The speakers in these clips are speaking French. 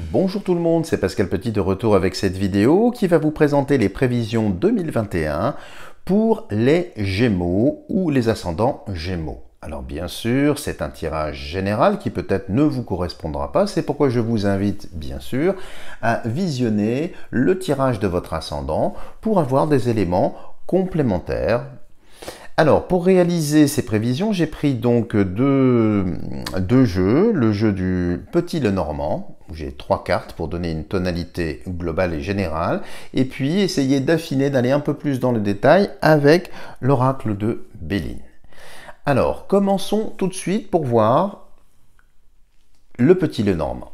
Bonjour tout le monde, c'est Pascal Petit de retour avec cette vidéo qui va vous présenter les prévisions 2021 pour les Gémeaux ou les ascendants Gémeaux. Alors bien sûr, c'est un tirage général qui peut-être ne vous correspondra pas, c'est pourquoi je vous invite bien sûr à visionner le tirage de votre ascendant pour avoir des éléments complémentaires. Alors, pour réaliser ces prévisions, j'ai pris donc deux jeux. Le jeu du Petit Lenormand, où j'ai 3 cartes pour donner une tonalité globale et générale, et puis essayer d'affiner, d'aller un peu plus dans le détail avec l'oracle de Béline. Alors, commençons tout de suite pour voir le Petit Lenormand.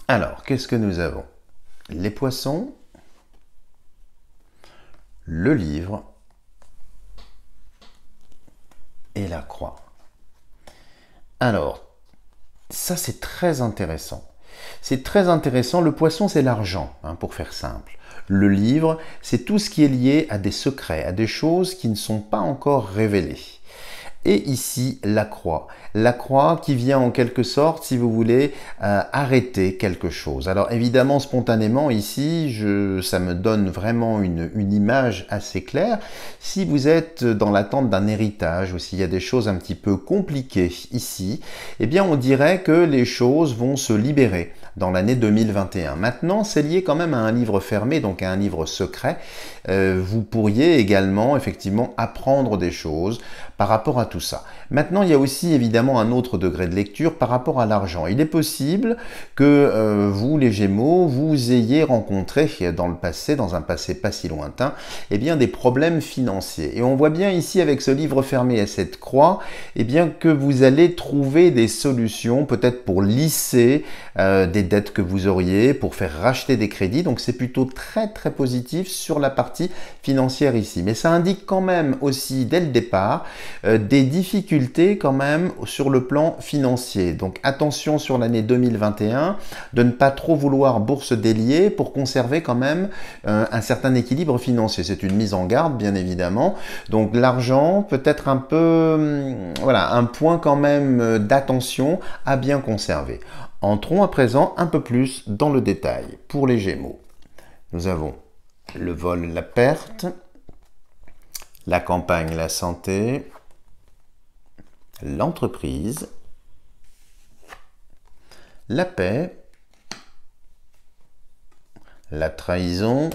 Alors, qu'est-ce que nous avons? Les poissons, le livre, et la croix. Alors, ça c'est très intéressant. C'est très intéressant. Le poisson, c'est l'argent, pour faire simple. Le livre, c'est tout ce qui est lié à des secrets, à des choses qui ne sont pas encore révélées. Et ici, la croix. La croix qui vient en quelque sorte, si vous voulez, arrêter quelque chose. Alors évidemment, spontanément, ici, ça me donne vraiment une image assez claire. Si vous êtes dans l'attente d'un héritage ou s'il y a des choses un petit peu compliquées ici, eh bien on dirait que les choses vont se libérer dans l'année 2021. Maintenant, c'est lié quand même à un livre fermé, donc à un livre secret. Vous pourriez également, effectivement, apprendre des choses par rapport à tout ça. Maintenant, il y a aussi évidemment un autre degré de lecture par rapport à l'argent. Il est possible que vous, les Gémeaux, vous ayez rencontré dans le passé, dans un passé pas si lointain, eh bien des problèmes financiers. Et on voit bien ici avec ce livre fermé et cette croix, eh bien que vous allez trouver des solutions, peut-être pour lisser des dettes que vous auriez, pour faire racheter des crédits. Donc c'est plutôt très très positif sur la partie financière ici. Mais ça indique quand même aussi dès le départ des difficultés quand même sur le plan financier. Donc attention sur l'année 2021 de ne pas trop vouloir bourse déliée pour conserver quand même un certain équilibre financier. C'est une mise en garde bien évidemment. Donc l'argent peut être un peu, voilà, un point quand même d'attention à bien conserver. Entrons à présent un peu plus dans le détail. Pour les Gémeaux, nous avons le vol, la perte, la campagne, la santé, l'entreprise, la paix, la trahison,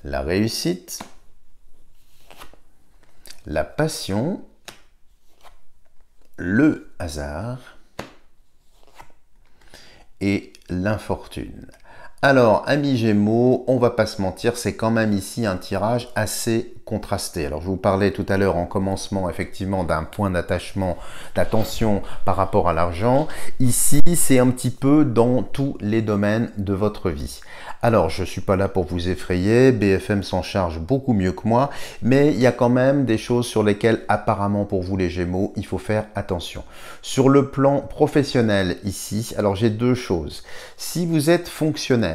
la réussite, la passion, le hasard et l'infortune. Alors, amis Gémeaux, on va pas se mentir, c'est quand même ici un tirage assez contrasté. Alors, je vous parlais tout à l'heure en commencement, effectivement, d'un point d'attachement, d'attention par rapport à l'argent. Ici, c'est un petit peu dans tous les domaines de votre vie. Alors, je suis pas là pour vous effrayer, BFM s'en charge beaucoup mieux que moi, mais il y a quand même des choses sur lesquelles, apparemment, pour vous les Gémeaux, il faut faire attention. Sur le plan professionnel, ici, alors j'ai deux choses. Si vous êtes fonctionnaire,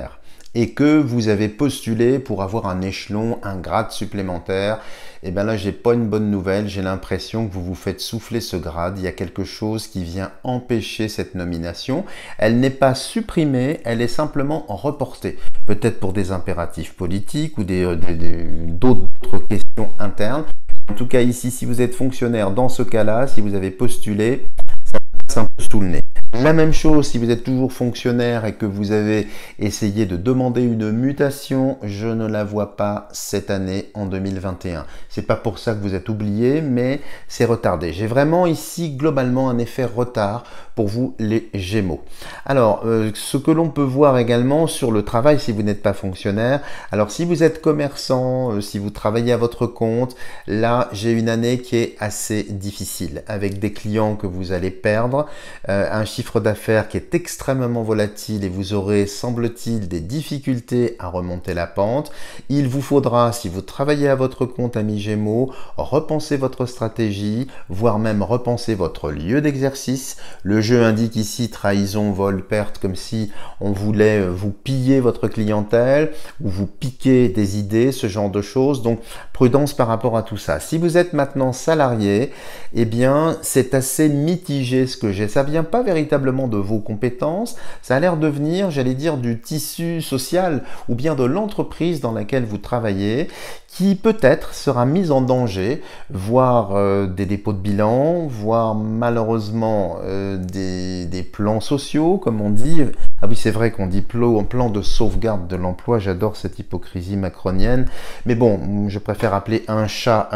et que vous avez postulé pour avoir un échelon, un grade supplémentaire, et bien là, j'ai pas une bonne nouvelle. J'ai l'impression que vous vous faites souffler ce grade. Il y a quelque chose qui vient empêcher cette nomination. Elle n'est pas supprimée, elle est simplement reportée. Peut-être pour des impératifs politiques ou d'autres questions internes. En tout cas, ici, si vous êtes fonctionnaire, dans ce cas-là, si vous avez postulé, ça passe un peu sous le nez. La même chose si vous êtes toujours fonctionnaire et que vous avez essayé de demander une mutation, je ne la vois pas cette année en 2021. C'est pas pour ça que vous êtes oublié, mais c'est retardé. J'ai vraiment ici globalement un effet retard pour vous les Gémeaux. Alors, ce que l'on peut voir également sur le travail si vous n'êtes pas fonctionnaire, alors si vous êtes commerçant, si vous travaillez à votre compte, là j'ai une année qui est assez difficile avec des clients que vous allez perdre, un chiffre d'affaires qui est extrêmement volatile et vous aurez, semble-t-il, des difficultés à remonter la pente. Il vous faudra, si vous travaillez à votre compte, amis Gémeaux, repenser votre stratégie, voire même repenser votre lieu d'exercice. Le jeu indique ici trahison, vol, perte, comme si on voulait vous piller votre clientèle ou vous piquer des idées, ce genre de choses. Donc, prudence par rapport à tout ça. Si vous êtes maintenant salarié, eh bien, c'est assez mitigé ce que j'ai. Ça vient pas véritablement de vos compétences, ça a l'air de venir, j'allais dire, du tissu social ou bien de l'entreprise dans laquelle vous travaillez, qui peut-être sera mise en danger, voire des dépôts de bilan, voire malheureusement des plans sociaux, comme on dit. Ah oui, c'est vrai qu'on dit plan de sauvegarde de l'emploi, j'adore cette hypocrisie macronienne, mais bon, je préfère appeler un chat,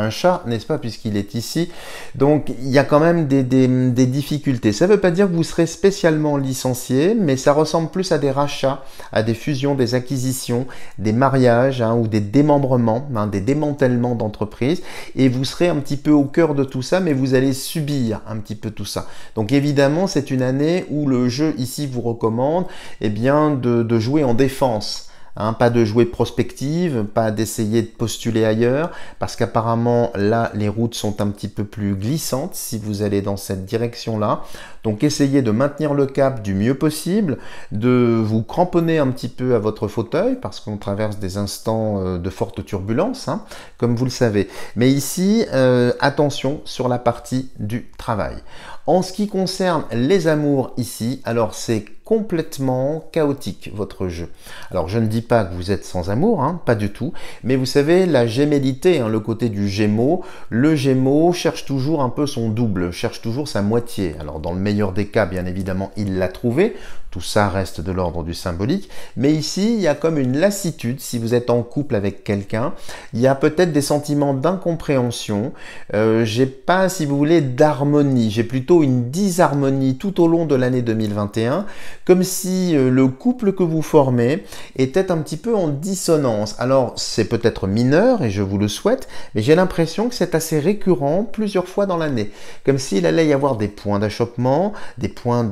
n'est-ce pas, puisqu'il est ici. Donc, il y a quand même des difficultés. Ça ne veut pas dire que vous serez spécialement licencié, mais ça ressemble plus à des rachats, à des fusions, des acquisitions, des mariages ou des démembrements, des démantèlements d'entreprises, et vous serez un petit peu au cœur de tout ça, mais vous allez subir un petit peu tout ça. Donc évidemment, c'est une année où le jeu ici vous recommande de jouer en défense. Pas de jouer prospective, pas d'essayer de postuler ailleurs, parce qu'apparemment là les routes sont un petit peu plus glissantes si vous allez dans cette direction-là. Donc essayez de maintenir le cap du mieux possible, de vous cramponner un petit peu à votre fauteuil, parce qu'on traverse des instants de forte turbulence, comme vous le savez. Mais ici, attention sur la partie du travail. En ce qui concerne les amours ici, alors c'est complètement chaotique votre jeu. Alors je ne dis pas que vous êtes sans amour, pas du tout, mais vous savez la gémellité, le côté du Gémeaux, le Gémeaux cherche toujours un peu son double, cherche toujours sa moitié. Alors dans le meilleur des cas, bien évidemment, il l'a trouvé. Tout ça reste de l'ordre du symbolique, mais ici il y a comme une lassitude. Si vous êtes en couple avec quelqu'un, il y a peut-être des sentiments d'incompréhension. J'ai pas, si vous voulez, d'harmonie, j'ai plutôt une disharmonie tout au long de l'année 2021, comme si le couple que vous formez était un petit peu en dissonance. Alors c'est peut-être mineur et je vous le souhaite, mais j'ai l'impression que c'est assez récurrent plusieurs fois dans l'année, comme s'il allait y avoir des points d'achoppement, des points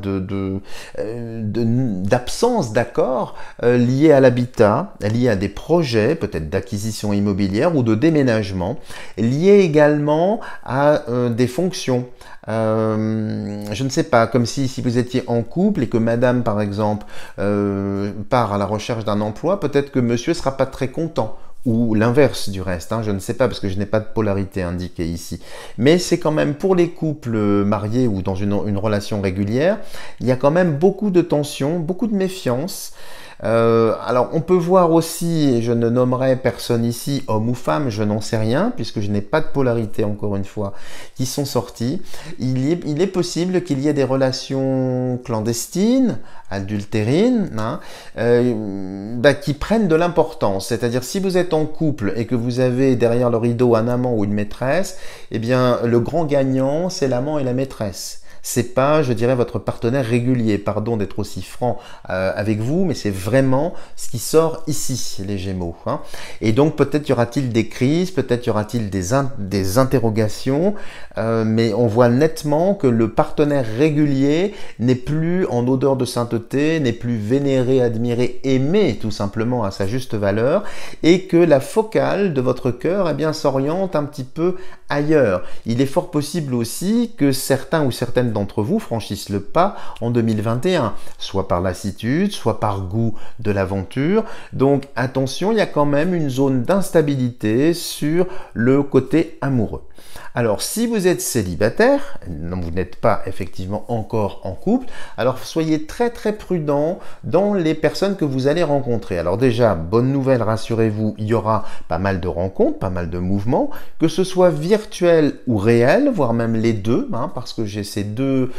d'absence d'accord liés à l'habitat, liés à des projets peut-être d'acquisition immobilière ou de déménagement, liés également à des fonctions. Je ne sais pas, comme si vous étiez en couple et que madame par exemple part à la recherche d'un emploi, peut-être que monsieur ne sera pas très content. Ou l'inverse du reste, je ne sais pas parce que je n'ai pas de polarité indiquée ici. Mais c'est quand même pour les couples mariés ou dans une relation régulière, il y a quand même beaucoup de tension, beaucoup de méfiance. Alors on peut voir aussi, et je ne nommerai personne ici, homme ou femme, je n'en sais rien, puisque je n'ai pas de polarité encore une fois, qui sont sortis. Il est possible qu'il y ait des relations clandestines, adultérines, qui prennent de l'importance. C'est-à-dire si vous êtes en couple et que vous avez derrière le rideau un amant ou une maîtresse, eh bien le grand gagnant c'est l'amant et la maîtresse. C'est pas, je dirais, votre partenaire régulier. Pardon d'être aussi franc avec vous, mais c'est vraiment ce qui sort ici, les Gémeaux. Et donc, peut-être y aura-t-il des crises, peut-être y aura-t-il des interrogations, mais on voit nettement que le partenaire régulier n'est plus en odeur de sainteté, n'est plus vénéré, admiré, aimé tout simplement à sa juste valeur, et que la focale de votre cœur s'oriente un petit peu ailleurs. Il est fort possible aussi que certains ou certaines d'entre vous franchissent le pas en 2021, soit par lassitude, soit par goût de l'aventure. Donc attention, il y a quand même une zone d'instabilité sur le côté amoureux. Alors si vous êtes célibataire, vous n'êtes pas effectivement encore en couple, alors soyez très très prudent dans les personnes que vous allez rencontrer. Alors déjà, bonne nouvelle, rassurez-vous, il y aura pas mal de rencontres, pas mal de mouvements, que ce soit virtuel ou réel, voire même les deux, parce que j'ai ces deux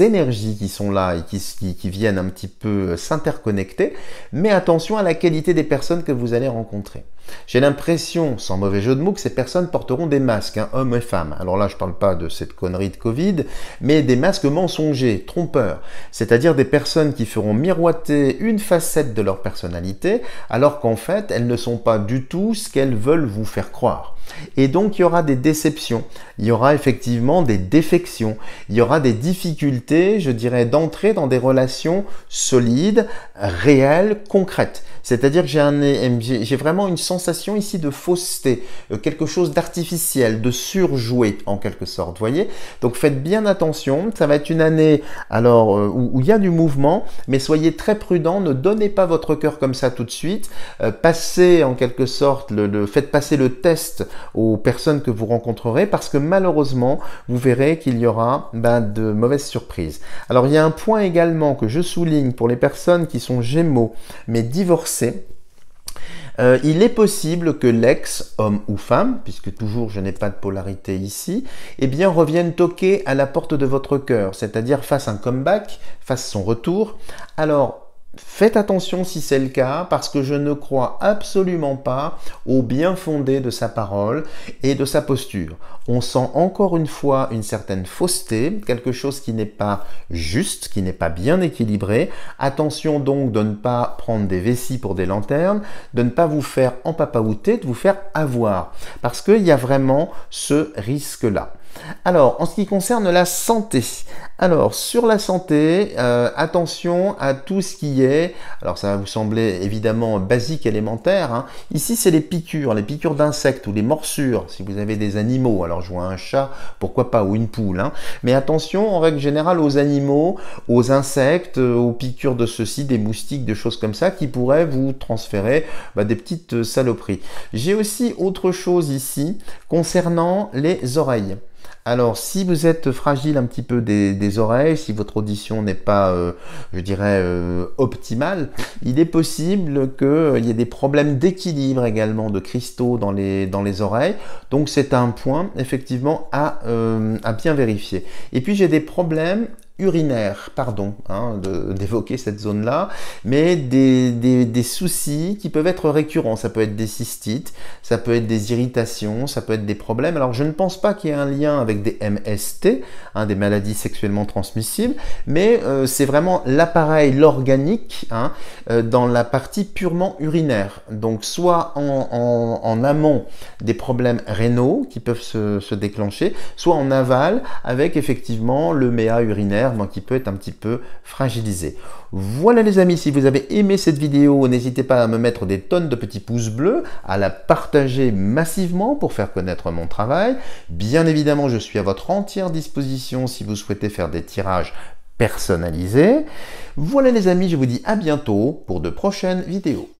énergies qui sont là et qui viennent un petit peu s'interconnecter, mais attention à la qualité des personnes que vous allez rencontrer. J'ai l'impression, sans mauvais jeu de mots, que ces personnes porteront des masques, hommes et femmes. Alors là, je ne parle pas de cette connerie de Covid, mais des masques mensongers, trompeurs. C'est-à-dire des personnes qui feront miroiter une facette de leur personnalité, alors qu'en fait, elles ne sont pas du tout ce qu'elles veulent vous faire croire. Et donc, il y aura des déceptions, il y aura effectivement des défections, il y aura des difficultés, je dirais, d'entrer dans des relations solides, réelles, concrètes. C'est-à-dire que j'ai vraiment une sensation ici de fausseté, quelque chose d'artificiel, de surjoué en quelque sorte, voyez. Donc faites bien attention, ça va être une année alors où il y a du mouvement, mais soyez très prudents, ne donnez pas votre cœur comme ça tout de suite, passez en quelque sorte, faites passer le test aux personnes que vous rencontrerez parce que malheureusement, vous verrez qu'il y aura de mauvaises surprises. Alors il y a un point également que je souligne pour les personnes qui sont Gémeaux mais divorcées. Il est possible que l'ex, homme ou femme, puisque toujours je n'ai pas de polarité ici, eh bien revienne toquer à la porte de votre cœur, c'est-à-dire fasse un comeback, fasse son retour. Alors, faites attention si c'est le cas, parce que je ne crois absolument pas au bien fondé de sa parole et de sa posture. On sent encore une fois une certaine fausseté, quelque chose qui n'est pas juste, qui n'est pas bien équilibré. Attention donc de ne pas prendre des vessies pour des lanternes, de ne pas vous faire empapaouter, de vous faire avoir, parce qu'il y a vraiment ce risque-là. Alors, en ce qui concerne la santé, alors sur la santé, attention à tout ce qui est, alors ça va vous sembler évidemment basique, élémentaire, hein. Ici c'est les piqûres d'insectes ou les morsures, si vous avez des animaux, alors je vois un chat, pourquoi pas, ou une poule, hein. Mais attention en règle générale aux animaux, aux insectes, aux piqûres de ceci, des moustiques, des choses comme ça, qui pourraient vous transférer des petites saloperies. J'ai aussi autre chose ici concernant les oreilles. Alors, si vous êtes fragile un petit peu des oreilles, si votre audition n'est pas, je dirais, optimale, il est possible qu'il y ait des problèmes d'équilibre également, de cristaux dans les oreilles. Donc, c'est un point, effectivement, à bien vérifier. Et puis, j'ai des problèmes urinaire, pardon d'évoquer cette zone-là, mais des soucis qui peuvent être récurrents. Ça peut être des cystites, ça peut être des irritations, ça peut être des problèmes. Alors je ne pense pas qu'il y ait un lien avec des MST, des maladies sexuellement transmissibles, mais c'est vraiment l'appareil, l'organique, dans la partie purement urinaire. Donc soit en amont des problèmes rénaux qui peuvent se déclencher, soit en aval avec effectivement le méa urinaire qui peut être un petit peu fragilisé. Voilà les amis, si vous avez aimé cette vidéo, n'hésitez pas à me mettre des tonnes de petits pouces bleus, à la partager massivement pour faire connaître mon travail. Bien évidemment, je suis à votre entière disposition si vous souhaitez faire des tirages personnalisés. Voilà les amis, je vous dis à bientôt pour de prochaines vidéos.